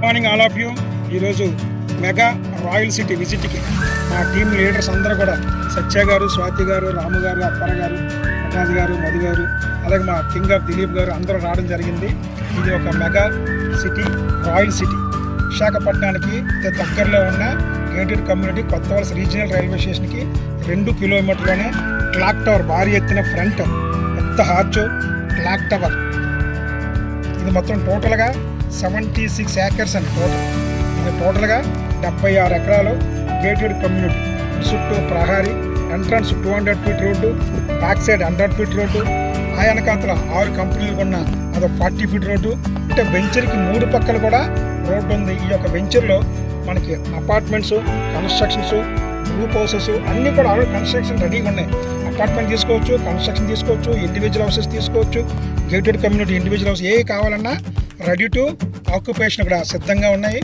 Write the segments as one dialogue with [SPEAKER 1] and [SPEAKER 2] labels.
[SPEAKER 1] Morning all of you. ఈరోజు mega royal city విజిట్కి మా team leaders అందరూ కూడా సత్య గారు, స్వాతి గారు, రాము గారు, అప్పర గారు, ప్రకాష్ గారు, మధు గారు, అలాగే మా కింగ్ ఆఫ్ దిలీప్ గారు అందరూ రావడం జరిగింది. ఇది ఒక మెగా సిటీ, రాయల్ సిటీ. విశాఖపట్నానికి దగ్గరలో ఉన్న గేటెడ్ కమ్యూనిటీ కొత్త వలస రీజనల్ రైల్వే స్టేషన్కి 2 కిలోమీటర్లోనే క్లాక్ టవర్, భారీ ఎత్తిన ఫ్రంట్ పెద్ద హార్చ్ క్లాక్ టవర్. ఇది మొత్తం టోటల్గా 76 ఏకర్స్ అండి. ఇది టోటల్గా 76 ఎకరాలు గేటెడ్ కమ్యూనిటీ. చుట్టూ ప్రహారీ, entrance 200 feet road, back side 100 feet road, ఆ వెనకాతల 6 కంపెనీలు ఉన్న అదొక 40 ఫీట్ రోడ్డు. అంటే వెంచర్కి 3 పక్కల కూడా రోడ్డు ఉంది. ఈ యొక్క వెంచర్లో మనకి అపార్ట్మెంట్స్, కన్స్ట్రక్షన్స్, గ్రూప్ హౌసెస్ అన్నీ కూడా ఆల్రెడీ కన్స్ట్రక్షన్ రెడీగా ఉన్నాయి. అపార్ట్మెంట్ తీసుకోవచ్చు, కన్స్ట్రక్షన్ తీసుకోవచ్చు, ఇండివిజువల్ హౌసెస్ తీసుకోవచ్చు, గేటెడ్ కమ్యూనిటీ ఇండివిజువల్ హౌస్ ఏ కావాలన్నా రెడీ టు ఆక్యుపేషన్ కూడా సిద్ధంగా ఉన్నాయి.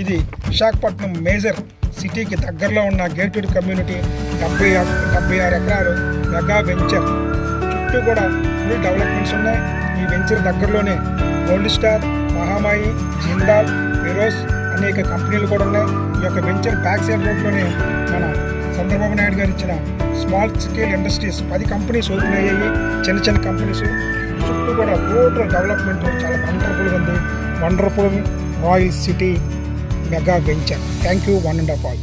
[SPEAKER 1] ఇది విశాఖపట్నం మేజర్ సిటీకి దగ్గరలో ఉన్న గేటెడ్ కమ్యూనిటీ 76 ఎకరాలు మెగా వెంచర్. చుట్టూ కూడా ఫుల్ డెవలప్మెంట్స్ ఉన్నాయి. ఈ వెంచర్ దగ్గరలోనే గోల్డ్ స్టార్, మహామాయి, జిందాల్, ఫిరోజ్ అనేక కంపెనీలు కూడా ఉన్నాయి. ఈ యొక్క వెంచర్ బ్యాక్ సైడ్ రోడ్లోనే మన చంద్రబాబు నాయుడు గారు ఇచ్చిన small scale industries 10 companies open అయ్యాయి, చిన్న చిన్న కంపెనీస్. చుట్టూ కూడా టోటల్ డెవలప్మెంట్ చాలా వండర్ఫుల్గా ఉంది. Wonderful royal city mega venture. Thank you one and of all.